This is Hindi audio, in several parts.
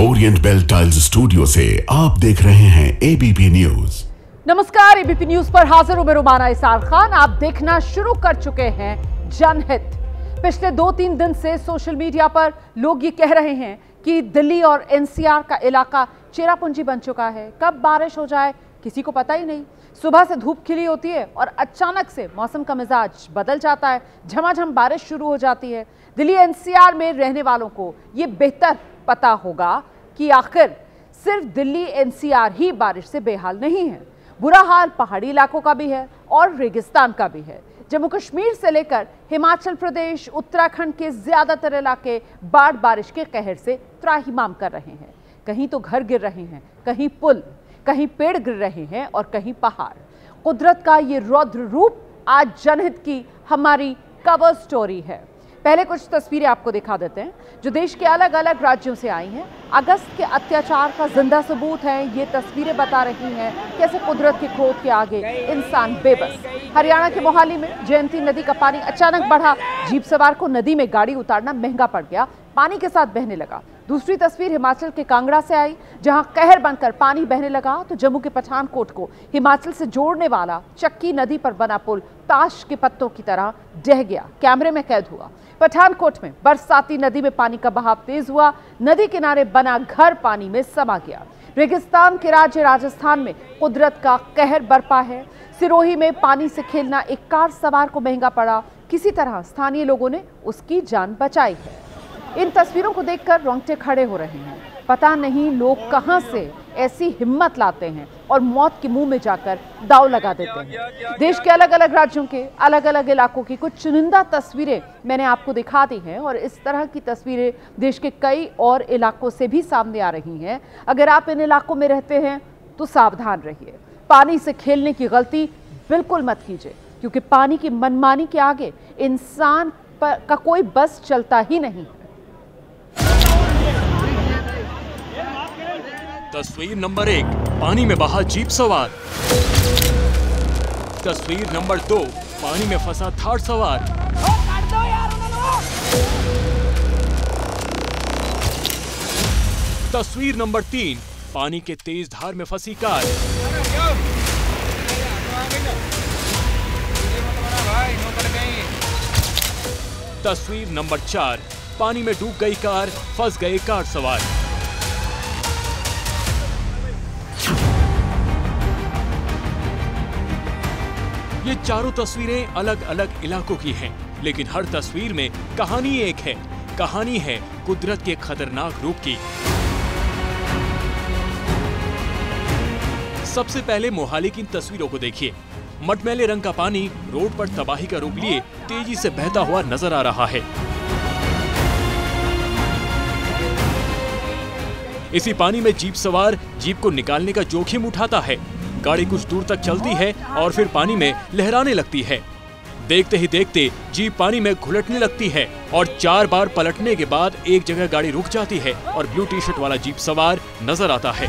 ओरिएंट बेल टाइल्स स्टूडियो से आप देख रहे हैं एबीपी न्यूज। नमस्कार, एबीपी न्यूज पर हाजिर हूं मैं रुमाना इसार खान। आप देखना शुरू कर चुके हैं जनहित। पिछले 2-3 दिन से सोशल मीडिया पर लोग ये कह रहे हैं कि दिल्ली और एनसीआर का इलाका चेरापूंजी बन चुका है। कब बारिश हो जाए किसी को पता ही नहीं। सुबह से धूप खिली होती है और अचानक से मौसम का मिजाज बदल जाता है, झमाझम बारिश शुरू हो जाती है। दिल्ली एनसीआर में रहने वालों को ये बेहतर पता होगा कि आखिर सिर्फ दिल्ली एनसीआर ही बारिश से बेहाल नहीं है। बुरा हाल पहाड़ी इलाकों का भी है और रेगिस्तान का भी है। जम्मू कश्मीर से लेकर हिमाचल प्रदेश, उत्तराखंड के ज्यादातर इलाके बाढ़ बारिश के कहर से त्राहिमाम कर रहे हैं। कहीं तो घर गिर रहे हैं, कहीं पुल, कहीं पेड़ गिर रहे हैं और कहीं पहाड़। कुदरत का ये रौद्र रूप आज जनहित की हमारी कवर स्टोरी है। पहले कुछ तस्वीरें आपको दिखा देते हैं जो देश के अलग अलग राज्यों से आई हैं। अगस्त के अत्याचार का जिंदा सबूत है। ये तस्वीरें बता रही हैं कैसे कुदरत के क्रोध के आगे इंसान बेबस। हरियाणा के मोहाली में जयंती नदी का पानी अचानक बढ़ा। जीप सवार को नदी में गाड़ी उतारना महंगा पड़ गया, पानी के साथ बहने लगा। दूसरी तस्वीर हिमाचल के कांगड़ा से आई, जहां कहर बनकर पानी बहने लगा तो जम्मू के पठानकोट को हिमाचल से जोड़ने वाला चक्की नदी पर बना पुल ताश के पत्तों की तरह ढह गया, कैमरे में कैद हुआ। पठानकोट में बरसाती नदी में पानी का बहाव तेज हुआ, नदी किनारे बना घर पानी में समा गया। रेगिस्तान के राज्य राजस्थान में कुदरत का कहर बरपा है। सिरोही में पानी से खेलना एक कार सवार को महंगा पड़ा। किसी तरह स्थानीय लोगों ने उसकी जान बचाई है। इन तस्वीरों को देखकर रोंगटे खड़े हो रहे हैं। पता नहीं लोग कहां से ऐसी हिम्मत लाते हैं और मौत के मुंह में जाकर दांव लगा देते हैं। देश के अलग अलग राज्यों के अलग अलग इलाकों की कुछ चुनिंदा तस्वीरें मैंने आपको दिखा दी हैं और इस तरह की तस्वीरें देश के कई और इलाकों से भी सामने आ रही हैं। अगर आप इन इलाकों में रहते हैं तो सावधान रहिए। पानी से खेलने की गलती बिल्कुल मत कीजिए, क्योंकि पानी की मनमानी के आगे इंसान का कोई बस चलता ही नहीं। तस्वीर नंबर 1, पानी में बहा जीप सवार। तस्वीर नंबर 2, पानी में फंसा थार सवार। तस्वीर नंबर 3, पानी के तेज धार में फंसी कार। तस्वीर नंबर 4, पानी में डूब गई कार, फंस गए कार सवार। ये चारों तस्वीरें अलग अलग इलाकों की हैं, लेकिन हर तस्वीर में कहानी एक है। कहानी है कुदरत के खतरनाक रूप की। सबसे पहले मोहाली की इन तस्वीरों को देखिए। मटमैले रंग का पानी रोड पर तबाही का रूप लिए तेजी से बहता हुआ नजर आ रहा है। इसी पानी में जीप सवार जीप को निकालने का जोखिम उठाता है। गाड़ी कुछ दूर तक चलती है और फिर पानी में लहराने लगती है। देखते ही देखते जीप पानी में घुलटने लगती है और 4 बार पलटने के बाद एक जगह गाड़ी रुक जाती है और ब्लू टी शर्ट वाला जीप सवार नजर आता है।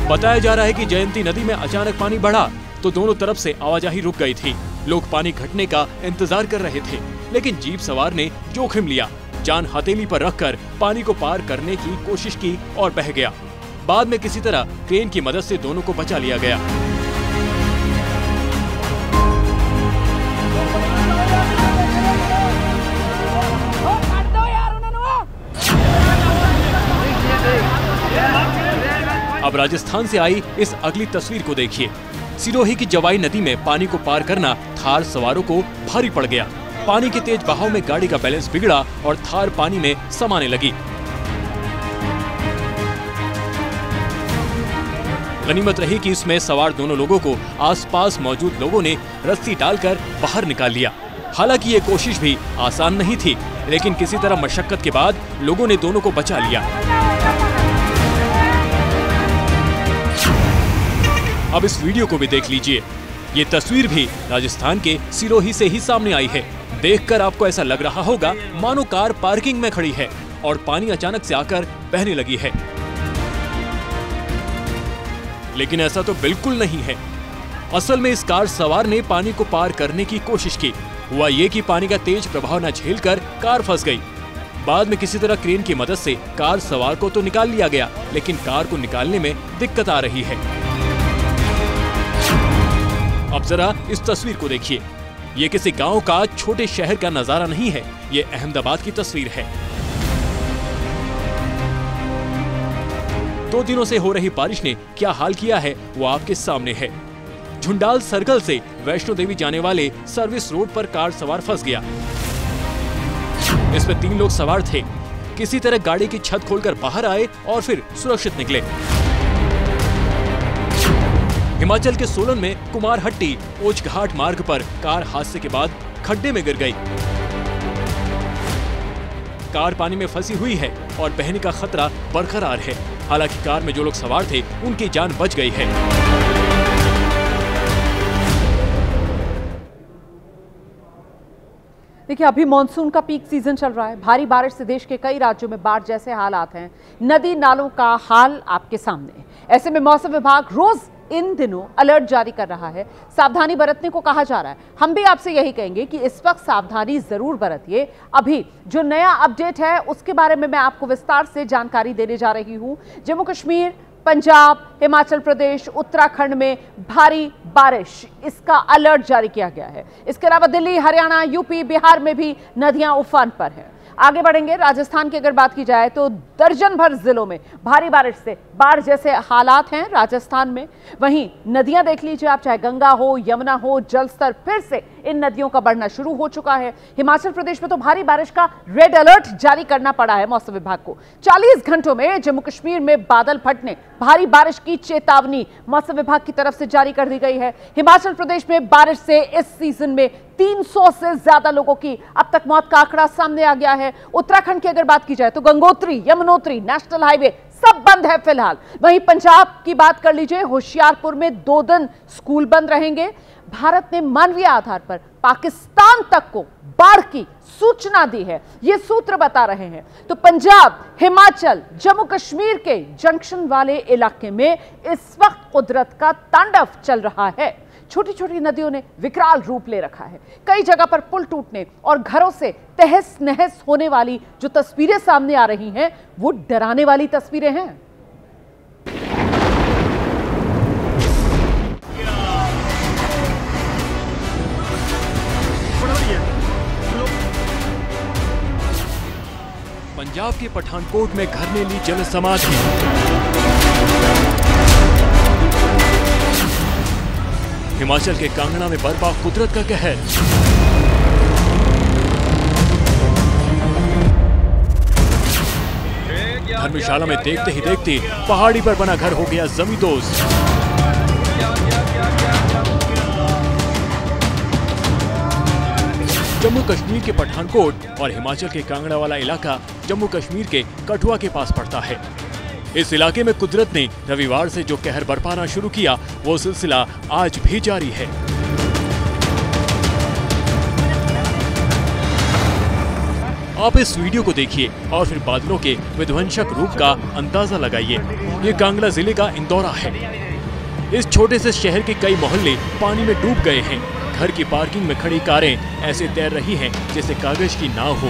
बताया जा रहा है कि जयंती नदी में अचानक पानी बढ़ा तो दोनों तरफ से आवाजाही रुक गई थी। लोग पानी घटने का इंतजार कर रहे थे, लेकिन जीप सवार ने जोखिम लिया। जान हथेली पर रखकर पानी को पार करने की कोशिश की और बह गया। बाद में किसी तरह क्रेन की मदद से दोनों को बचा लिया गया। अब राजस्थान से आई इस अगली तस्वीर को देखिए। सिरोही की जवाई नदी में पानी को पार करना थार सवारों को भारी पड़ गया। पानी के तेज बहाव में गाड़ी का बैलेंस बिगड़ा और थार पानी में समाने लगी। गनीमत रही कि इसमें सवार दोनों लोगों को आसपास मौजूद लोगों ने रस्सी डालकर बाहर निकाल लिया। हालांकि ये कोशिश भी आसान नहीं थी, लेकिन किसी तरह मशक्कत के बाद लोगों ने दोनों को बचा लिया। अब इस वीडियो को भी देख लीजिए। ये तस्वीर भी राजस्थान के सिरोही से ही सामने आई है। देखकर आपको ऐसा लग रहा होगा मानो कार पार्किंग में खड़ी है और पानी अचानक से आकर बहने लगी है। लेकिन ऐसा तो बिल्कुल नहीं है। असल में इस कार सवार ने पानी को पार करने की कोशिश की। हुआ ये कि पानी का तेज प्रभाव न झेलकर कार फंस गई। बाद में किसी तरह क्रेन की मदद से कार सवार को तो निकाल लिया गया, लेकिन कार को निकालने में दिक्कत आ रही है। अब जरा इस तस्वीर को देखिए। ये किसी गांव का छोटे शहर का नजारा नहीं है, ये अहमदाबाद की तस्वीर है। 2 दिनों से हो रही बारिश ने क्या हाल किया है वो आपके सामने है। झुंडाल सर्कल से वैष्णो देवी जाने वाले सर्विस रोड पर कार सवार फंस गया। इसमें 3 लोग सवार थे। किसी तरह गाड़ी की छत खोलकर बाहर आए और फिर सुरक्षित निकले। हिमाचल के सोलन में कुमारहट्टी ओछघाट मार्ग पर कार हादसे के बाद खड्डे में गिर गई। कार पानी में फंसी हुई है और बहने का खतरा बरकरार है। हालांकि कार में जो लोग सवार थे उनकी जान बच गई है। देखिए, अभी मॉनसून का पीक सीजन चल रहा है। भारी बारिश से देश के कई राज्यों में बाढ़ जैसे हालात हैं। नदी नालों का हाल आपके सामने। ऐसे में मौसम विभाग रोज इन दिनों अलर्ट जारी कर रहा है। सावधानी बरतने को कहा जा रहा है। हम भी आपसे यही कहेंगे कि इस वक्त सावधानी जरूर बरतिए। अभी जो नया अपडेट है उसके बारे में मैं आपको विस्तार से जानकारी देने जा रही हूं। जम्मू कश्मीर, पंजाब, हिमाचल प्रदेश, उत्तराखंड में भारी बारिश, इसका अलर्ट जारी किया गया है। इसके अलावा दिल्ली, हरियाणा, यूपी, बिहार में भी नदियां उफान पर हैं। आगे बढ़ेंगे। राजस्थान की अगर बात की जाए तो दर्जन भर जिलों में भारी बारिश से बाढ़ जैसे हालात हैं राजस्थान में। वहीं नदियां देख लीजिए आप, चाहे गंगा हो, यमुना हो, जलस्तर फिर से इन नदियों का बढ़ना शुरू हो चुका है। हिमाचल प्रदेश में तो भारी बारिश का रेड अलर्ट जारी करना पड़ा है मौसम विभाग को। 40 घंटों में जम्मू कश्मीर में बादल फटने, भारी बारिश की चेतावनी मौसम विभाग की तरफ से जारी कर दी गई है। हिमाचल प्रदेश में बारिश से इस सीजन में 300 से ज्यादा लोगों की अब तक मौत का आंकड़ा सामने आ गया है। उत्तराखंड की अगर बात की जाए तो गंगोत्री, यमुनोत्री, नेशनल हाईवे सब बंद है फिलहाल। वहीं पंजाब की बात कर लीजिए, होशियारपुर में 2 दिन स्कूल बंद रहेंगे। भारत ने मानवीय आधार पर पाकिस्तान तक को बाढ़ की सूचना दी है, ये सूत्र बता रहे हैं। तो पंजाब, हिमाचल, जम्मू कश्मीर के जंक्शन वाले इलाके में इस वक्त कुदरत का तांडव चल रहा है। छोटी छोटी नदियों ने विकराल रूप ले रखा है। कई जगह पर पुल टूटने और घरों से तहस नहस होने वाली जो तस्वीरें सामने आ रही हैं वो डराने वाली तस्वीरें हैं। पंजाब के पठानकोट में घर ने ली जल समाधि। हिमाचल के कांगड़ा में बरपा कुदरत का कहर। धर्मशाला में देखते ही देखते पहाड़ी पर बना घर हो गया जमींदोज। जम्मू कश्मीर के पठानकोट और हिमाचल के कांगड़ा वाला इलाका जम्मू कश्मीर के कठुआ के पास पड़ता है। इस इलाके में कुदरत ने रविवार से जो कहर बरपाना शुरू किया वो सिलसिला आज भी जारी है। आप इस वीडियो को देखिए और फिर बादलों के विध्वंसक रूप का अंदाजा लगाइए। ये कांगड़ा जिले का इंदौरा है। इस छोटे से शहर के कई मोहल्ले पानी में डूब गए हैं। घर की पार्किंग में खड़ी कारें ऐसे तैर रही हैं जैसे कागज की नाव हो।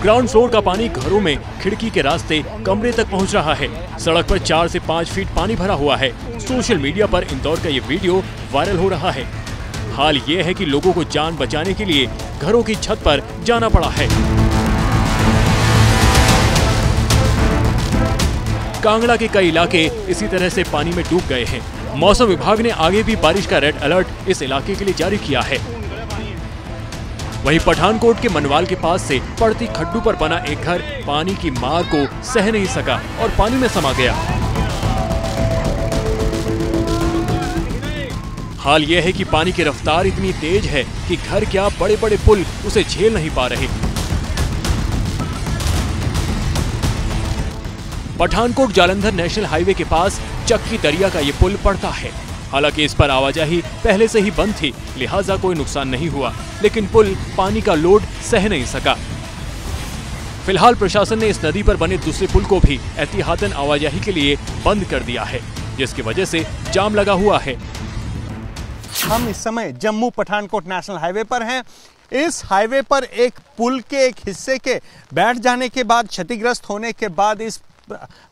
ग्राउंड फ्लोर का पानी घरों में खिड़की के रास्ते कमरे तक पहुंच रहा है। सड़क पर 4 से 5 फीट पानी भरा हुआ है। सोशल मीडिया पर इंदौर का ये वीडियो वायरल हो रहा है। हाल ये है कि लोगों को जान बचाने के लिए घरों की छत पर जाना पड़ा है। कांगड़ा के कई इलाके इसी तरह से पानी में डूब गए हैं। मौसम विभाग ने आगे भी बारिश का रेड अलर्ट इस इलाके के लिए जारी किया है। वहीं पठानकोट के मनवाल के पास से पड़ती खड्डू पर बना एक घर पानी की मार को सह नहीं सका और पानी में समा गया। हाल यह है कि पानी की रफ्तार इतनी तेज है कि घर क्या बड़े बड़े पुल उसे झेल नहीं पा रहे। पठानकोट जालंधर नेशनल हाईवे के पास चक्की दरिया का ये पुल पड़ता है। हालांकि इस पर आवाजाही पहले से ही बंद थी, लिहाजा कोई नुकसान नहीं हुआ, लेकिन पुल पानी का लोड सह नहीं सका। फिलहाल प्रशासन ने इस नदी पर बने दूसरे पुल को भी एहतियातन आवाजाही के लिए बंद कर दिया है, जिसकी वजह से जाम लगा हुआ है। हम इस समय जम्मू पठानकोट नेशनल हाईवे पर हैं। इस हाईवे पर एक पुल के एक हिस्से के बैठ जाने के बाद, क्षतिग्रस्त होने के बाद इस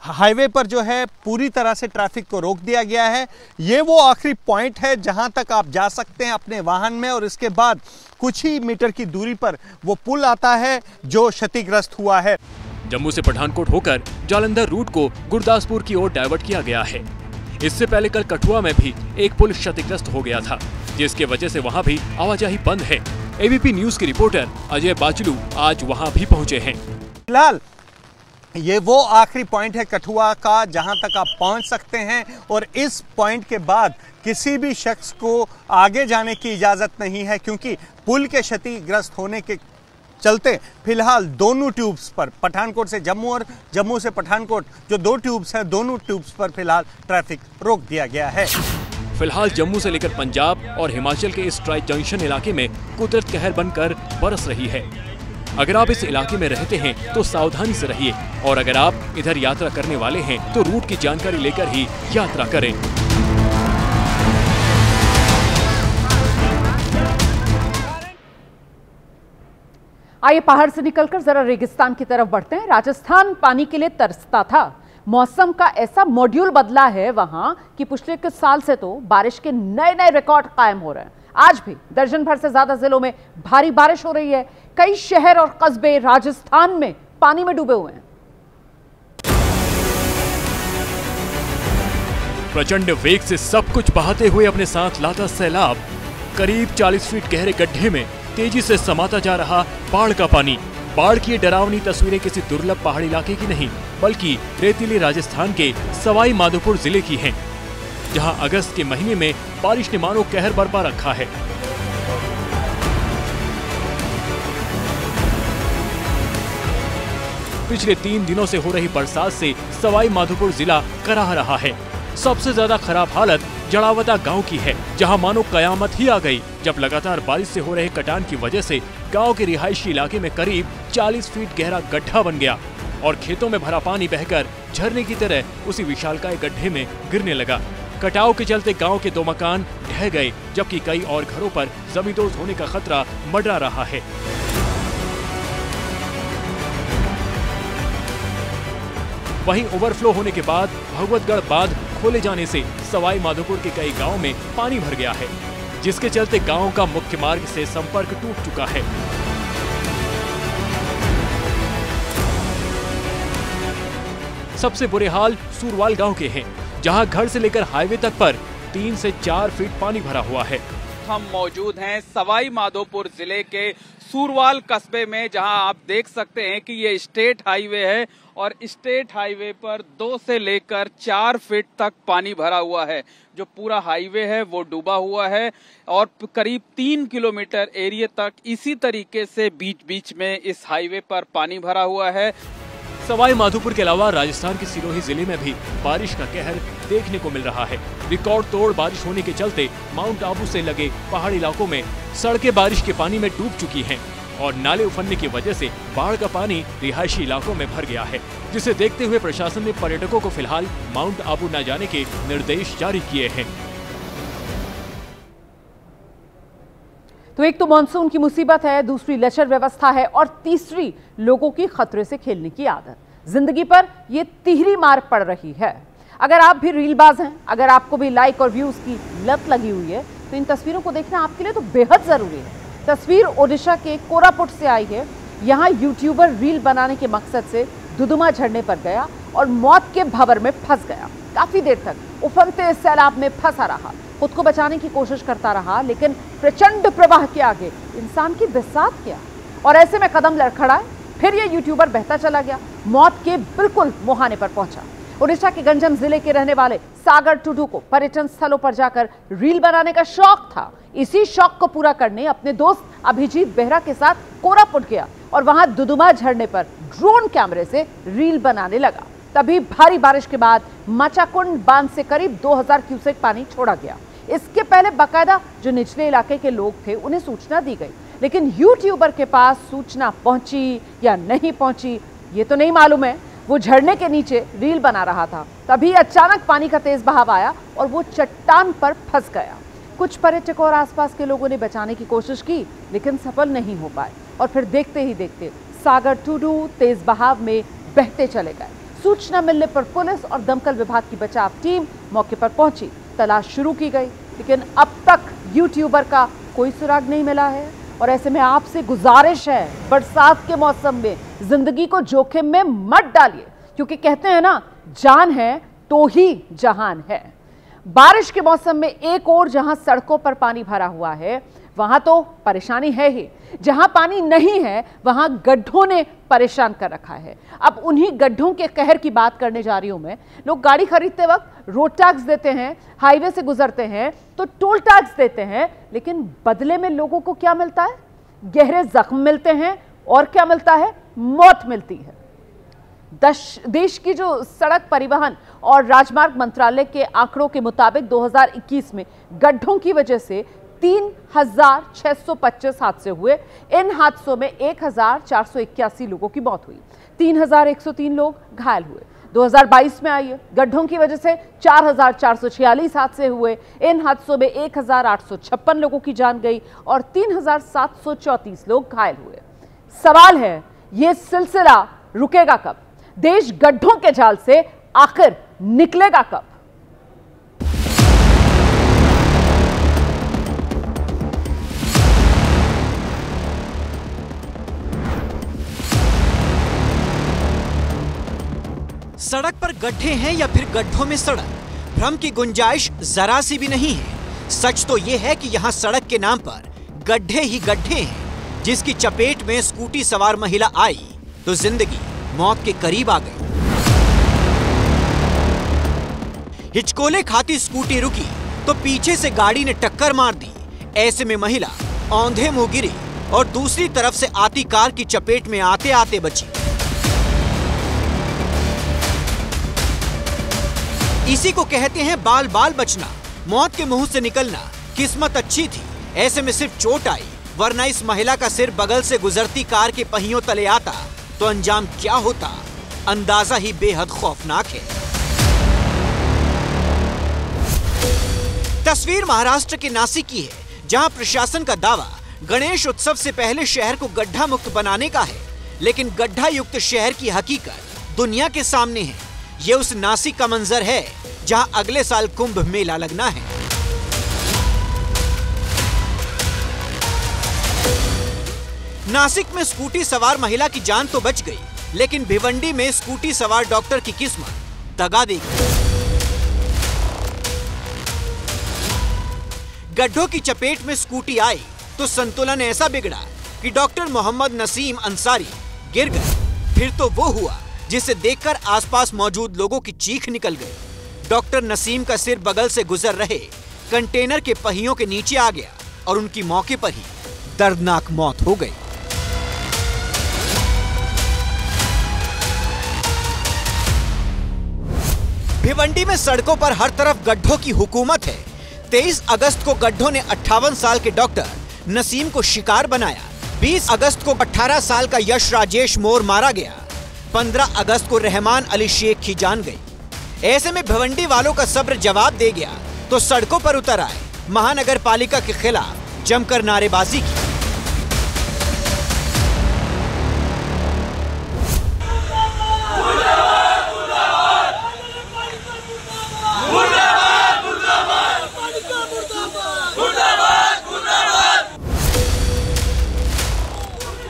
हाईवे पर जो है पूरी तरह से ट्रैफिक को रोक दिया गया है। ये वो आखिरी पॉइंट है जहां तक आप जा सकते हैं अपने वाहन में, और इसके बाद कुछ ही मीटर की दूरी पर वो पुल आता है जो क्षतिग्रस्त हुआ है। जम्मू से पठानकोट होकर जालंधर रूट को गुरदासपुर की ओर डाइवर्ट किया गया है। इससे पहले कल कठुआ में भी एक पुल क्षतिग्रस्त हो गया था, जिसके वजह से वहां भी आवाजाही बंद है। एबीपी न्यूज के रिपोर्टर अजय बाचलू आज वहां भी पहुंचे हैं। फिलहाल ये वो आखिरी पॉइंट है कठुआ का जहां तक आप पहुंच सकते हैं, और इस पॉइंट के बाद किसी भी शख्स को आगे जाने की इजाजत नहीं है, क्योंकि पुल के क्षतिग्रस्त होने के चलते फिलहाल दोनों ट्यूब्स पर, पठानकोट से जम्मू और जम्मू से पठानकोट जो 2 ट्यूब्स हैं, दोनों ट्यूब्स पर फिलहाल ट्रैफिक रोक दिया गया है। फिलहाल जम्मू से लेकर पंजाब और हिमाचल के इस ट्राई जंक्शन इलाके में कुदरत कहर बनकर बरस रही है। अगर आप इस इलाके में रहते हैं तो सावधानी से रहिए, और अगर आप इधर यात्रा करने वाले हैं तो रूट की जानकारी लेकर ही यात्रा करें। आइए पहाड़ से निकलकर जरा रेगिस्तान की तरफ बढ़ते हैं। राजस्थान पानी के लिए तरसता था। मौसम का ऐसा मॉड्यूल बदला है वहां कि पिछले कुछ साल से तो बारिश के नए नए रिकॉर्ड कायम हो रहे हैं। आज भी दर्जन भर से ज्यादा जिलों में भारी बारिश हो रही है। कई शहर और कस्बे राजस्थान में पानी में डूबे हुए हैं। प्रचंड वेग से सब कुछ बहाते हुए अपने साथ लाता सैलाब करीब 40 फीट गहरे गड्ढे में तेजी से समाता जा रहा बाढ़ का पानी। बाढ़ की डरावनी तस्वीरें किसी दुर्लभ पहाड़ी इलाके की नहीं, बल्कि रेतीले राजस्थान के सवाई माधोपुर जिले की हैं, जहां अगस्त के महीने में बारिश ने मानो कहर बरपा रखा है। पिछले 3 दिनों से हो रही बरसात से सवाई माधोपुर जिला कराह रहा है। सबसे ज्यादा खराब हालत जड़ावता गांव की है, जहां मानो कयामत ही आ गई, जब लगातार बारिश से हो रहे कटान की वजह से गांव के रिहायशी इलाके में करीब 40 फीट गहरा गड्ढा बन गया और खेतों में भरा पानी बहकर झरने की तरह उसी विशालकाय गड्ढे में गिरने लगा। कटाव के चलते गांव के 2 मकान ढह गए, जबकि कई और घरों पर जमींदोज होने का खतरा मंडरा रहा है। वहीं ओवरफ्लो होने के बाद भगवतगढ़ बांध खोले जाने से सवाई माधोपुर के कई गांवों में पानी भर गया है, जिसके चलते गांव का मुख्य मार्ग से संपर्क टूट चुका है। सबसे बुरे हाल सूरवाल गांव के हैं, जहां घर से लेकर हाईवे तक पर 3 से 4 फीट पानी भरा हुआ है। हम मौजूद हैं सवाई माधोपुर जिले के सूरवाल कस्बे में, जहां आप देख सकते हैं कि ये स्टेट हाईवे है और स्टेट हाईवे पर 2 से लेकर 4 फीट तक पानी भरा हुआ है। जो पूरा हाईवे है वो डूबा हुआ है और करीब 3 किलोमीटर एरिया तक इसी तरीके से बीच बीच में इस हाईवे पर पानी भरा हुआ है। सवाई माधोपुर के अलावा राजस्थान के सिरोही जिले में भी बारिश का कहर देखने को मिल रहा है। रिकॉर्ड तोड़ बारिश होने के चलते माउंट आबू से लगे पहाड़ी इलाकों में सड़कें बारिश के पानी में डूब चुकी हैं और नाले उफनने की वजह से बाढ़ का पानी रिहायशी इलाकों में भर गया है, जिसे देखते हुए प्रशासन ने पर्यटकों को फिलहाल माउंट आबू न जाने के निर्देश जारी किए हैं। तो एक तो मानसून की मुसीबत है, दूसरी लचर व्यवस्था है और तीसरी लोगों की खतरे से खेलने की आदत। जिंदगी पर ये तिहरी मार पड़ रही है। अगर आप भी रीलबाज हैं, अगर आपको भी लाइक और व्यूज की लत लगी हुई है, तो इन तस्वीरों को देखना आपके लिए तो बेहद जरूरी है। तस्वीर ओडिशा के कोरापुट से आई है। यहाँ यूट्यूबर रील बनाने के मकसद से दुदुमा झरने पर गया और मौत के भंवर में फंस गया। काफी देर तक उफनते सैलाब में फंसा रहा, खुद को बचाने की कोशिश करता रहा, लेकिन प्रचंड प्रवाह के आगे इंसान की बिसात क्या। और ऐसे में कदम लड़खड़ाए, फिर ये यूट्यूबर बहता चला गया, मौत के बिल्कुल मुहाने पर पहुंचा। ओडिशा के गंजम जिले के रहने वाले सागर टुडू को पर्यटन स्थलों पर जाकर रील बनाने का शौक था। इसी शौक को पूरा करने अपने दोस्त अभिजीत बेहरा के साथ कोरापुट गया और वहां दुदुमा झरने पर ड्रोन कैमरे से रील बनाने लगा। तभी भारी बारिश के बाद माचाकुंड बांध से करीब 2000 क्यूसेक पानी छोड़ा गया। इसके पहले बाकायदा जो निचले इलाके के लोग थे उन्हें सूचना दी गई, लेकिन यूट्यूबर के पास सूचना पहुंची या नहीं पहुंची ये तो नहीं मालूम है। वो झरने के नीचे रील बना रहा था, तभी अचानक पानी का तेज बहाव आया और वो चट्टान पर फंस गया। कुछ पर्यटकों और आसपास के लोगों ने बचाने की कोशिश की, लेकिन सफल नहीं हो पाए और फिर देखते ही देखते सागर टूडू तेज बहाव में बहते चले गए। सूचना मिलने पर पुलिस और दमकल विभाग की बचाव टीम मौके पर पहुंची, तलाश शुरू की गई, लेकिन अब तक यूट्यूबर का कोई सुराग नहीं मिला है। और ऐसे में आपसे गुजारिश है, बरसात के मौसम में जिंदगी को जोखिम में मत डालिए, क्योंकि कहते हैं ना, जान है तो ही जहान है। बारिश के मौसम में एक और जहां सड़कों पर पानी भरा हुआ है वहां तो परेशानी है ही, जहां पानी नहीं है वहां गड्ढों ने परेशान कर रखा है। अब उन्हीं गड्ढों के कहर की बात करने जा रही हूं मैं। लोग गाड़ी खरीदते वक्त रोड टैक्स देते हैं, हाईवे से गुजरते हैं तो टोल टैक्स देते हैं, लेकिन बदले में लोगों को क्या मिलता है? गहरे जख्म मिलते हैं और क्या मिलता है? मौत मिलती है। देश की जो सड़क परिवहन और राजमार्ग मंत्रालय के आंकड़ों के मुताबिक 2021 में गड्ढों की वजह से 3,625 हादसे हुए। इन हादसों में 1,481 लोगों की मौत हुई, 3,103 लोग घायल हुए। 2022 में आइए, गड्ढों की वजह से 4,446 हादसे हुए। इन हादसों में 1,856 लोगों की जान गई और 3,734 लोग घायल हुए। सवाल है, ये सिलसिला रुकेगा कब? देश गड्ढों के जाल से आखिर निकलेगा कब? सड़क पर गड्ढे हैं या फिर गड्ढों में सड़क, भ्रम की गुंजाइश जरा सी भी नहीं है। सच तो यह है कि यहाँ सड़क के नाम पर गड्ढे ही गड्ढे हैं। जिसकी चपेट में स्कूटी सवार महिला आई तो जिंदगी मौत के करीब आ गई। हिचकोले खाती स्कूटी रुकी तो पीछे से गाड़ी ने टक्कर मार दी। ऐसे में महिला औंधे मुंह गिरी और दूसरी तरफ से आती कार की चपेट में आते आते बची। इसी को कहते हैं बाल बाल बचना, मौत के मुंह से निकलना। किस्मत अच्छी थी, ऐसे में सिर्फ चोट आई, वरना इस महिला का सिर बगल से गुजरती कार के पहियों तले आता तो अंजाम क्या होता, अंदाजा ही बेहद खौफनाक है। तस्वीर महाराष्ट्र के नासिक की है, जहां प्रशासन का दावा गणेश उत्सव से पहले शहर को गड्ढा मुक्त बनाने का है, लेकिन गड्ढा युक्त शहर की हकीकत दुनिया के सामने है। ये उस नासिक का मंजर है जहां अगले साल कुंभ मेला लगना है। नासिक में स्कूटी सवार महिला की जान तो बच गई, लेकिन भिवंडी में स्कूटी सवार डॉक्टर की किस्मत दगा दे गई। गड्ढों की चपेट में स्कूटी आई तो संतुलन ऐसा बिगड़ा कि डॉक्टर मोहम्मद नसीम अंसारी गिर गए। फिर तो वो हुआ जिसे देखकर आसपास मौजूद लोगों की चीख निकल गई। डॉक्टर नसीम का सिर बगल से गुजर रहे कंटेनर के पहियों के नीचे आ गया और उनकी मौके पर ही दर्दनाक मौत हो गई। भिवंडी में सड़कों पर हर तरफ गड्ढों की हुकूमत है। 23 अगस्त को गड्ढों ने 58 साल के डॉक्टर नसीम को शिकार बनाया। 20 अगस्त को 18 साल का यश राजेश मोर मारा गया। 15 अगस्त को रहमान अली शेख की जान गई। ऐसे में भिवंडी वालों का सब्र जवाब दे गया तो सड़कों पर उतर आए, महानगर पालिका के खिलाफ जमकर नारेबाजी की।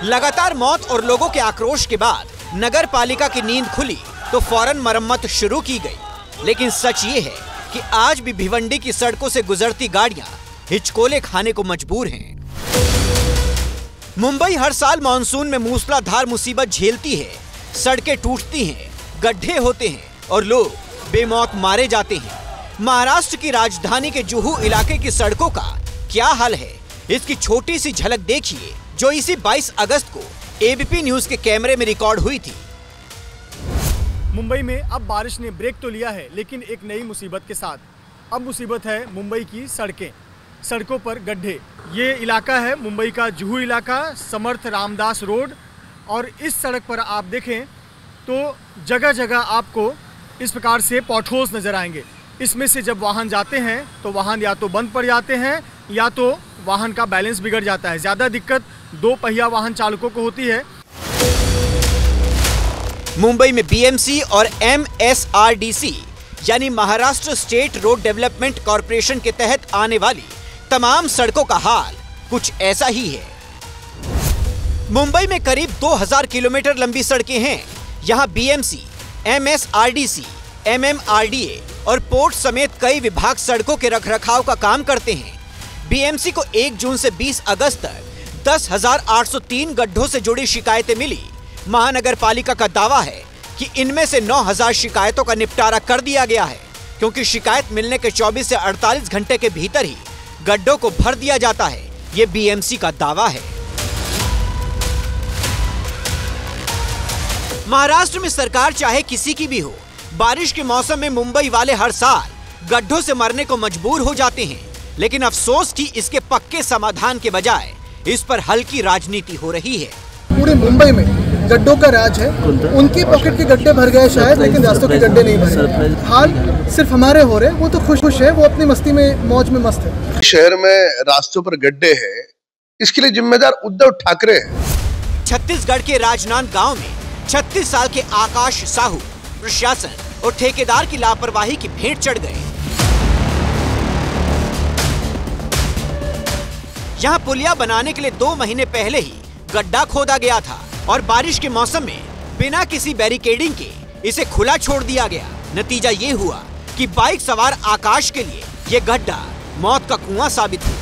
लगातार मौत और लोगों के आक्रोश के बाद नगर पालिका की नींद खुली तो फौरन मरम्मत शुरू की गई। लेकिन सच ये है कि आज भी भिवंडी की सड़कों से गुजरती गाड़ियां हिचकोले खाने को मजबूर हैं। मुंबई हर साल मानसून में मूसलाधार मुसीबत झेलती है। सड़कें टूटती हैं, गड्ढे होते हैं और लोग बेमौत मारे जाते हैं। महाराष्ट्र की राजधानी के जुहू इलाके की सड़कों का क्या हाल है, इसकी छोटी सी झलक देखिए, जो इसी 22 अगस्त को एबीपी न्यूज के कैमरे में रिकॉर्ड हुई थी। मुंबई में अब बारिश ने ब्रेक तो लिया है, लेकिन एक नई मुसीबत के साथ। अब मुसीबत है मुंबई की सड़कें। सड़कों पर गड्ढे। ये इलाका है मुंबई का जुहू इलाका, समर्थ रामदास रोड। और इस सड़क पर आप देखें तो जगह जगह आपको इस प्रकार से पॉटहोल्स नज़र आएंगे। इसमें से जब वाहन जाते हैं तो वाहन या तो बंद पड़ जाते हैं या तो वाहन का बैलेंस बिगड़ जाता है। ज़्यादा दिक्कत 2 पहिया वाहन चालकों को होती है। मुंबई में बीएमसी और एमएसआरडीसी यानी Maharashtra state road development corporation के तहत आने वाली तमाम सड़कों का हाल कुछ ऐसा ही है। मुंबई में करीब 2000 किलोमीटर लंबी सड़कें हैं। यहाँ बीएमसी, एमएसआरडीसी, एमएमआरडीए और पोर्ट समेत कई विभाग सड़कों के रखरखाव का काम करते हैं। बीएमसी को 1 जून से 20 अगस्त तक 10,803 गड्ढों से जुड़ी शिकायतें मिली। महानगर पालिका का दावा है कि इनमें से 9,000 शिकायतों का निपटारा कर दिया गया है, क्योंकि शिकायत मिलने के 24 से 48 घंटे के भीतर ही गड्ढों को भर दिया जाता है। ये बीएमसी का दावा है। महाराष्ट्र में सरकार चाहे किसी की भी हो, बारिश के मौसम में मुंबई वाले हर साल गड्ढों से मरने को मजबूर हो जाते हैं। लेकिन अफसोस कि इसके पक्के समाधान के बजाय इस पर हल्की राजनीति हो रही है। पूरे मुंबई में गड्ढों का राज है। उनकी पॉकेट के गड्ढे भर गए शायद, लेकिन रास्तों के गड्ढे नहीं भरे। हाल सिर्फ हमारे हो रहे, वो तो खुश है, वो अपनी मस्ती में मौज में मस्त है। शहर में रास्तों पर गड्ढे हैं, इसके लिए जिम्मेदार उद्धव ठाकरे हैं। छत्तीसगढ़ के राजनांद गांव में 36 साल के आकाश साहू प्रशासन और ठेकेदार की लापरवाही की भेंट चढ़ गए। यहाँ पुलिया बनाने के लिए 2 महीने पहले ही गड्ढा खोदा गया था और बारिश के मौसम में बिना किसी बैरिकेडिंग के इसे खुला छोड़ दिया गया। नतीजा ये हुआ कि बाइक सवार आकाश के लिए ये गड्ढा मौत का कुआं साबित हुआ।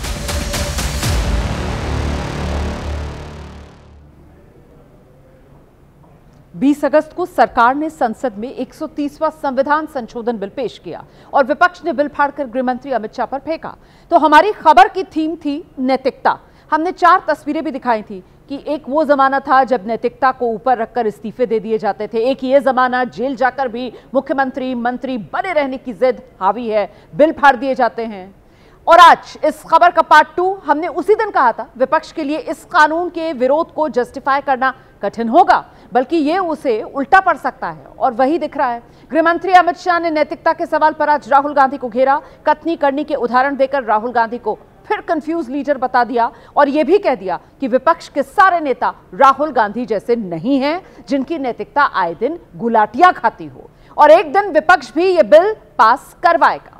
बीस अगस्त को सरकार ने संसद में 130वां संविधान संशोधन बिल पेश किया और विपक्ष ने बिल फाड़कर गृहमंत्री अमित शाह पर फेंका। तो हमारी खबर की थीम थी नैतिकता। हमने 4 तस्वीरें भी दिखाई थी कि एक वो जमाना था जब नैतिकता को ऊपर रखकर इस्तीफे दे दिए जाते थे, एक ये जमाना जेल जाकर भी मुख्यमंत्री मंत्री बने रहने की जिद हावी है, बिल फाड़ दिए जाते हैं। और आज इस खबर का पार्ट 2 हमने उसी दिन कहा था, विपक्ष के लिए इस कानून के विरोध को जस्टिफाई करना कठिन होगा, बल्कि ये उसे उल्टा पड़ सकता है, और वही दिख रहा है। गृहमंत्री अमित शाह ने नैतिकता के सवाल पर आज राहुल गांधी को घेरा। कथनी करनी के उदाहरण देकर राहुल गांधी को फिर कंफ्यूज लीडर बता दिया और यह भी कह दिया कि विपक्ष के सारे नेता राहुल गांधी जैसे नहीं हैं, जिनकी नैतिकता आए दिन गुलाटियां खाती हो, और एक दिन विपक्ष भी यह बिल पास करवाएगा।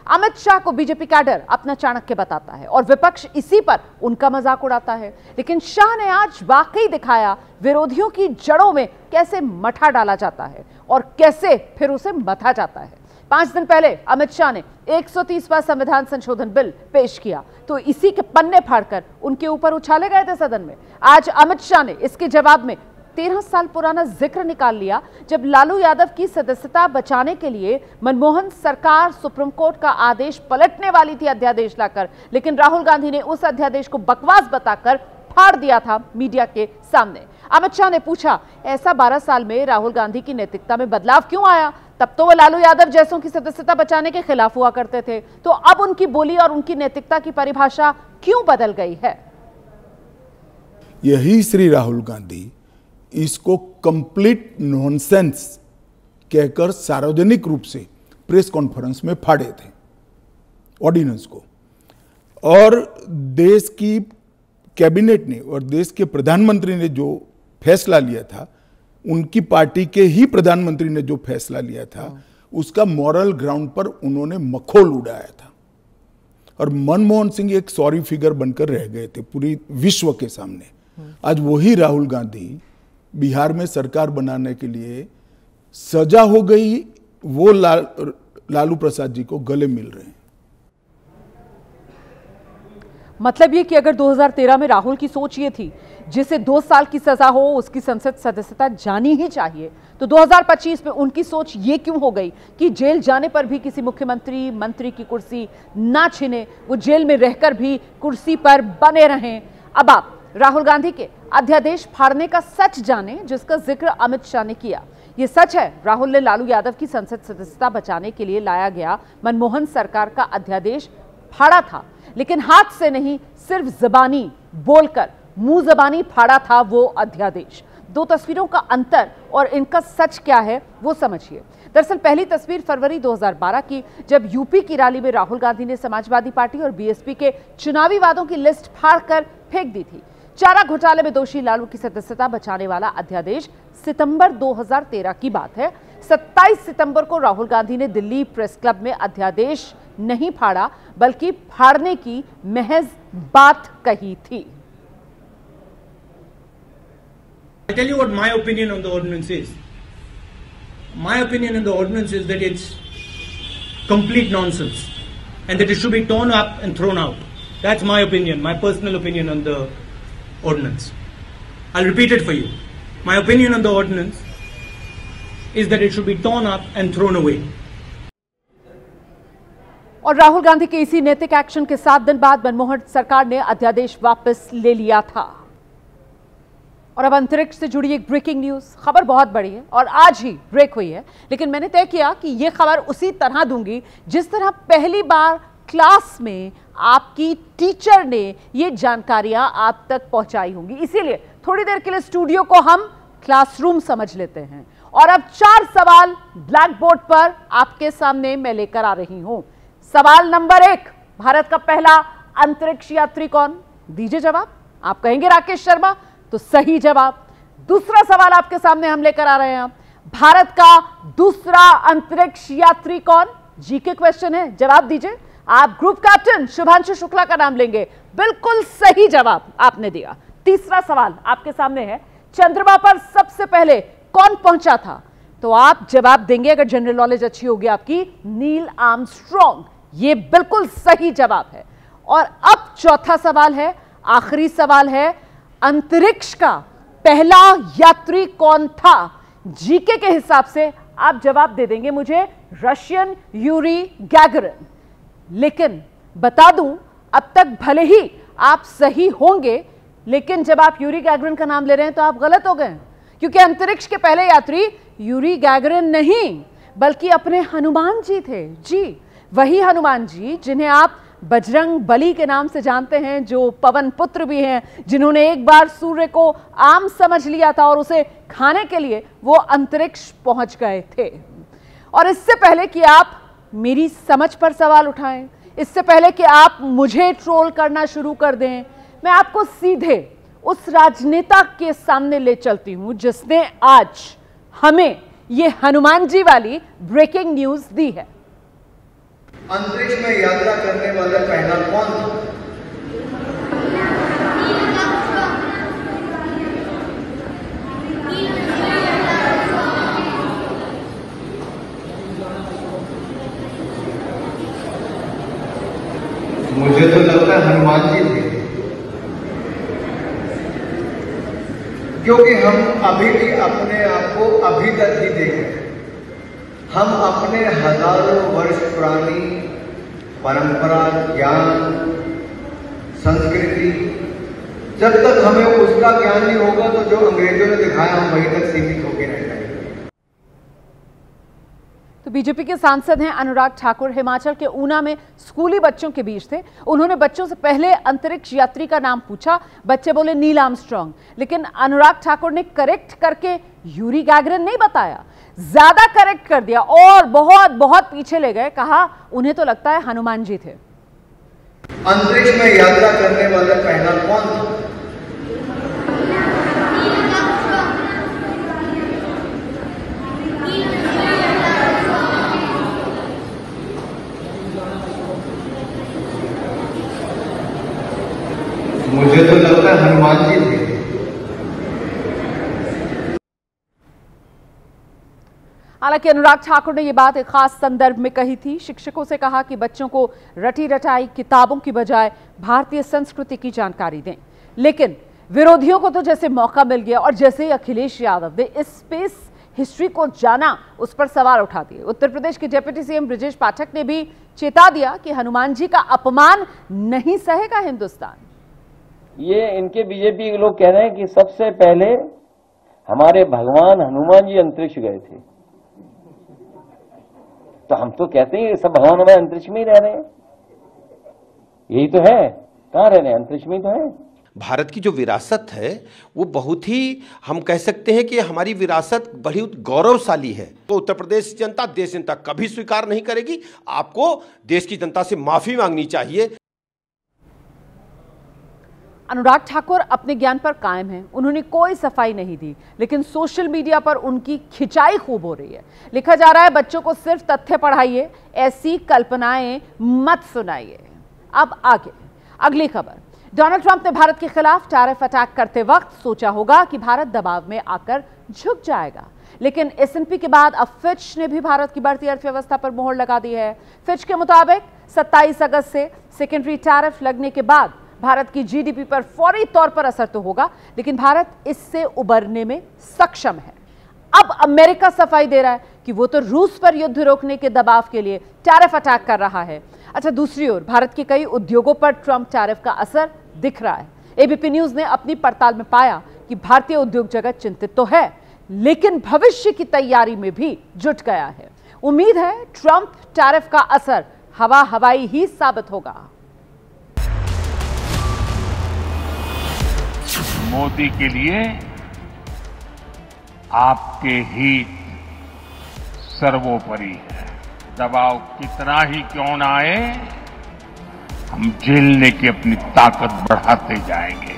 अमित शाह को बीजेपी कैडर अपना चाणक्य बताता है और विपक्ष इसी पर उनका मजाक उड़ाता है, लेकिन शाह ने आज वाकई दिखाया विरोधियों की जड़ों में कैसे मठा डाला जाता है और कैसे फिर उसे मथा जाता है। 5 दिन पहले अमित शाह ने 130वां संविधान संशोधन बिल पेश किया, तो इसी के पन्ने फाड़कर उनके ऊपर उछाले गए थे सदन में। आज अमित शाह ने इसके जवाब में 13 साल पुराना जिक्र निकाल लिया, जब लालू यादव की सदस्यता बचाने के लिए मनमोहन सरकार सुप्रीम कोर्ट का आदेश पलटने वाली थी अध्यादेश लाकर, लेकिन राहुल गांधी ने उस अध्यादेश को बकवास बताकर फाड़ दिया था मीडिया के सामने। अमित शाह ने पूछा, ऐसा 12 साल में राहुल गांधी की नैतिकता में बदलाव क्यों आया? तब तो वो लालू यादव जैसों की सदस्यता बचाने के खिलाफ हुआ करते थे, तो अब उनकी बोली और उनकी नैतिकता की परिभाषा क्यों बदल गई है? यही श्री राहुल गांधी इसको कंप्लीट नॉनसेंस कहकर सार्वजनिक रूप से प्रेस कॉन्फ्रेंस में फाड़े थे ऑर्डिनेंस को, और देश की कैबिनेट ने और देश के प्रधानमंत्री ने जो फैसला लिया था, उनकी पार्टी के ही प्रधानमंत्री ने जो फैसला लिया था, उसका मॉरल ग्राउंड पर उन्होंने मखौल उड़ाया था, और मनमोहन सिंह एक सॉरी फिगर बनकर रह गए थे पूरी विश्व के सामने। आज वही राहुल गांधी बिहार में सरकार बनाने के लिए सजा हो गई, वो लालू प्रसाद जी को गले मिल रहे हैं। मतलब ये कि अगर 2013 में राहुल की सोच ये थी जिसे 2 साल की सजा हो उसकी संसद सदस्यता जानी ही चाहिए, तो 2025 में उनकी सोच ये क्यों हो गई कि जेल जाने पर भी किसी मुख्यमंत्री मंत्री की कुर्सी ना छिने, वो जेल में रहकर भी कुर्सी पर बने रहें। अब आप राहुल गांधी के अध्यादेश फाड़ने का सच जाने, जिसका जिक्र अमित शाह ने किया। ये सच है, राहुल ने लालू यादव की संसद सदस्यता बचाने के लिए लाया गया मनमोहन सरकार का अध्यादेश फाड़ा था, लेकिन हाथ से नहीं, सिर्फ जबानी बोलकर मुंह जबानी फाड़ा था वो अध्यादेश। दो तस्वीरों का अंतर और इनका सच क्या है वो समझिए। दरअसल पहली तस्वीर फरवरी 2012 की, जब यूपी की रैली में राहुल गांधी ने समाजवादी पार्टी और बीएसपी के चुनावी वादों की लिस्ट फाड़कर फेंक दी थी। चारा घोटाले में दोषी लालू की सदस्यता बचाने वाला अध्यादेश सितंबर 2013 की बात है। 27 सितंबर को राहुल गांधी ने दिल्ली प्रेस क्लब में अध्यादेश नहीं फाड़ा, बल्कि फाड़ने की महज बात कही थी। I tell you what my opinion on the ordinance is. My opinion on the ordinance is that it's complete nonsense and that it should be torn up and thrown out. That's my opinion, my personal opinion on the ordinance. I'll repeat it for you. My opinion on the ordinance is that it should be torn up and thrown away. और राहुल गांधी के इसी नैतिक एक्शन के 7 दिन बाद मनमोहन सरकार ने अध्यादेश वापस ले लिया था। और अब अंतरिक्ष से जुड़ी एक ब्रेकिंग न्यूज, खबर बहुत बड़ी है और आज ही ब्रेक हुई है, लेकिन मैंने तय किया कि यह खबर उसी तरह दूंगी जिस तरह पहली बार क्लास में आपकी टीचर ने ये जानकारियां आप तक पहुंचाई होंगी। इसीलिए थोड़ी देर के लिए स्टूडियो को हम क्लासरूम समझ लेते हैं और अब 4 सवाल ब्लैक बोर्ड पर आपके सामने मैं लेकर आ रही हूं। सवाल नंबर 1, भारत का पहला अंतरिक्ष यात्री कौन? दीजिए जवाब। आप कहेंगे राकेश शर्मा, तो सही जवाब। दूसरा सवाल आपके सामने हम लेकर आ रहे हैं, भारत का दूसरा अंतरिक्ष यात्री कौन? जीके क्वेश्चन है, जवाब दीजिए। आप ग्रुप कैप्टन शुभांशु शुक्ला का नाम लेंगे, बिल्कुल सही जवाब आपने दिया। तीसरा सवाल आपके सामने है, चंद्रमा पर सबसे पहले कौन पहुंचा था? तो आप जवाब देंगे, अगर जनरल नॉलेज अच्छी होगी आपकी, नील आर्मस्ट्रॉन्ग। ये बिल्कुल सही जवाब है। और अब चौथा सवाल है, आखिरी सवाल है, अंतरिक्ष का पहला यात्री कौन था? जीके के हिसाब से आप जवाब दे देंगे मुझे, रशियन यूरी गैगरिन। लेकिन बता दूं, अब तक भले ही आप सही होंगे, लेकिन जब आप यूरी गैगरिन का नाम ले रहे हैं तो आप गलत हो गए, क्योंकि अंतरिक्ष के पहले यात्री यूरी गैगरिन नहीं, बल्कि अपने हनुमान जी थे। जी, वही हनुमान जी जिन्हें आप बजरंग बली के नाम से जानते हैं, जो पवन पुत्र भी हैं, जिन्होंने एक बार सूर्य को आम समझ लिया था और उसे खाने के लिए वो अंतरिक्ष पहुंच गए थे। और इससे पहले कि आप मेरी समझ पर सवाल उठाएं, इससे पहले कि आप मुझे ट्रोल करना शुरू कर दें, मैं आपको सीधे उस राजनेता के सामने ले चलती हूं जिसने आज हमें ये हनुमान जी वाली ब्रेकिंग न्यूज दी है। अंतरिक्ष में यात्रा करने वाला पहला कौन था? मुझे तो लगता है हनुमान जी थे, क्योंकि हम अभी भी अपने आप को अभी तक ही देख रहे हैं। हम अपने हजारों वर्ष पुरानी परंपरा, ज्ञान, संस्कृति, जब तक हमें उसका ज्ञान नहीं होगा तो जो अंग्रेजों ने दिखाया हम वहीं तक सीमित होकर रह जाएंगे। तो बीजेपी के सांसद हैं अनुराग ठाकुर, हिमाचल के ऊना में स्कूली बच्चों के बीच थे। उन्होंने बच्चों से पहले अंतरिक्ष यात्री का नाम पूछा, बच्चे बोले नील आर्मस्ट्रॉन्ग, लेकिन अनुराग ठाकुर ने करेक्ट करके यूरी गैगरिन नहीं बताया, ज्यादा करेक्ट कर दिया और बहुत बहुत पीछे ले गए, कहा उन्हें तो लगता है हनुमान जी थे। अंतरिक्ष में यात्रा करने वाला पहला कौन था? मुझे तो लगता है हनुमान जी थे। हालांकि अनुराग ठाकुर ने यह बात एक खास संदर्भ में कही थी। शिक्षकों से कहा कि बच्चों को रटी रटाई किताबों की बजाय भारतीय संस्कृति की जानकारी दें। लेकिन विरोधियों को तो जैसे मौका मिल गया और जैसे ही अखिलेश यादव ने इस स्पेस हिस्ट्री को जाना, उस पर सवाल उठा दिए। उत्तर प्रदेश के डिप्टी सीएम ब्रजेश पाठक ने भी चेता दिया कि हनुमान जी का अपमान नहीं सहेगा हिंदुस्तान। ये इनके बीजेपी के लोग कह रहे हैं कि सबसे पहले हमारे भगवान हनुमान जी अंतरिक्ष गए थे, तो हम तो कहते हैं सब भगवान हमारे अंतरिक्ष में ही रह रहे हैं। यही तो है, कहाँ रह रहे हैं, अंतरिक्ष में तो है। भारत की जो विरासत है वो बहुत ही, हम कह सकते हैं कि हमारी विरासत बड़ी गौरवशाली है। तो उत्तर प्रदेश की जनता, देश जनता कभी स्वीकार नहीं करेगी। आपको देश की जनता से माफी मांगनी चाहिए। अनुराग ठाकुर अपने ज्ञान पर कायम हैं। उन्होंने कोई सफाई नहीं दी, लेकिन सोशल मीडिया पर उनकी खिंचाई खूब हो रही है। लिखा जा रहा है, बच्चों को सिर्फ तथ्य पढ़ाइए, ऐसी कल्पनाएं मत सुनाइए। अब आगे अगली खबर। डोनाल्ड ट्रंप ने भारत के खिलाफ टैरिफ अटैक करते वक्त सोचा होगा कि भारत दबाव में आकर झुक जाएगा, लेकिन S&P के बाद अब फिच ने भी भारत की बढ़ती अर्थव्यवस्था पर मोहर लगा दी है। फिच के मुताबिक 27 अगस्त से सेकेंडरी टैरिफ लगने के बाद भारत की GDP पर फौरी तौर पर असर तो होगा, लेकिन भारत इससे उबरने में सक्षम है। अब अमेरिका सफाई दे रहा है कि वो तो रूस पर युद्ध रोकने के दबाव के लिए टैरिफ अटैक कर रहा है। अच्छा, दूसरी ओर भारत के कई उद्योगों पर ट्रंप टैरिफ का असर दिख रहा है। ABP न्यूज ने अपनी पड़ताल में पाया कि भारतीय उद्योग जगत चिंतित तो है, लेकिन भविष्य की तैयारी में भी जुट गया है। उम्मीद है ट्रंप टैरिफ का असर हवाई ही साबित होगा। मोदी के लिए आपके हित सर्वोपरि है। दबाव कितना ही क्यों ना आए, हम झेलने की अपनी ताकत बढ़ाते जाएंगे।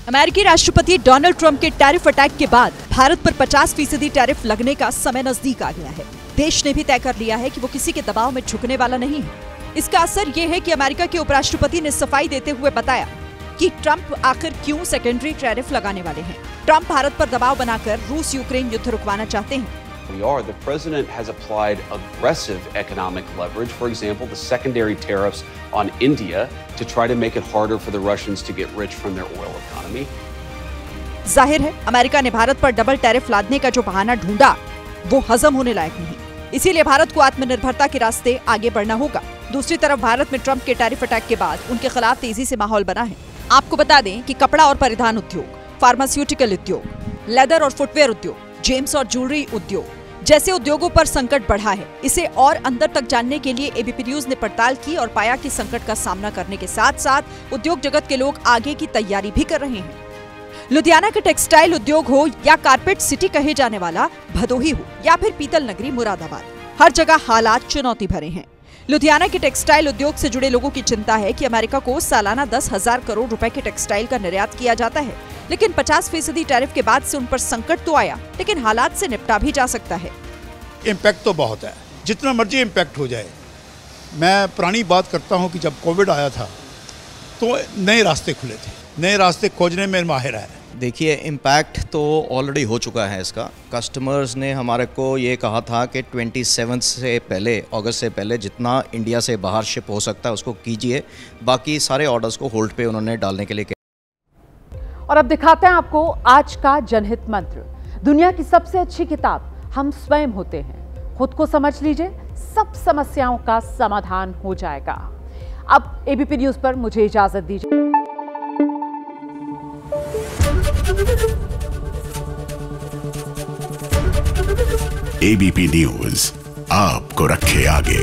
अमेरिकी राष्ट्रपति डोनाल्ड ट्रंप के टैरिफ अटैक के बाद भारत पर 50% टैरिफ लगने का समय नजदीक आ गया है। देश ने भी तय कर लिया है कि वो किसी के दबाव में झुकने वाला नहीं है। इसका असर ये है कि अमेरिका के उपराष्ट्रपति ने सफाई देते हुए बताया कि ट्रंप आखिर क्यों सेकेंडरी टैरिफ लगाने वाले हैं। ट्रंप भारत पर दबाव बनाकर रूस यूक्रेन युद्ध रुकवाना चाहते हैं। The president has applied aggressive economic leverage, for example, the secondary tariffs on India, to try to make it harder for the Russians to get rich from their oil economy. जाहिर है अमेरिका ने भारत पर डबल टैरिफ लादने का जो बहाना ढूंढा वो हजम होने लायक नहीं, इसीलिए भारत को आत्मनिर्भरता के रास्ते आगे बढ़ना होगा। दूसरी तरफ भारत में ट्रंप के टैरिफ अटैक के बाद उनके खिलाफ तेजी से माहौल बना है। आपको बता दें कि कपड़ा और परिधान उद्योग, फार्मास्यूटिकल उद्योग, लेदर और फुटवेयर उद्योग, जेम्स और ज्वेलरी उद्योग जैसे उद्योगों पर संकट बढ़ा है। इसे और अंदर तक जानने के लिए ABP न्यूज ने पड़ताल की और पाया कि संकट का सामना करने के साथ साथ उद्योग जगत के लोग आगे की तैयारी भी कर रहे हैं। लुधियाना का टेक्सटाइल उद्योग हो या कारपेट सिटी कहे जाने वाला भदोही हो या फिर पीतल नगरी मुरादाबाद, हर जगह हालात चुनौती भरे हैं। लुधियाना के टेक्सटाइल उद्योग से जुड़े लोगों की चिंता है कि अमेरिका को सालाना 10,000 करोड़ रुपए के टेक्सटाइल का निर्यात किया जाता है, लेकिन 50% टैरिफ के बाद से उन पर संकट तो आया, लेकिन हालात से निपटा भी जा सकता है। इम्पैक्ट तो बहुत है, जितना मर्जी इम्पैक्ट हो जाए। मैं पुरानी बात करता हूँ कि जब कोविड आया था तो नए रास्ते खुले थे, नए रास्ते खोजने में माहिर है। देखिए, इम्पैक्ट तो ऑलरेडी हो चुका है इसका। कस्टमर्स ने हमारे को ये कहा था कि 27 से पहले, अगस्त से पहले जितना इंडिया से बाहर शिप हो सकता है उसको कीजिए। बाकी सारे ऑर्डर्स को होल्ड पे उन्होंने डालने के लिए कहा। और अब दिखाते हैं आपको आज का जनहित मंत्र। दुनिया की सबसे अच्छी किताब हम स्वयं होते हैं। खुद को समझ लीजिए, सब समस्याओं का समाधान हो जाएगा। अब ABP न्यूज पर मुझे इजाजत दीजिए। ABP न्यूज आपको रखे आगे।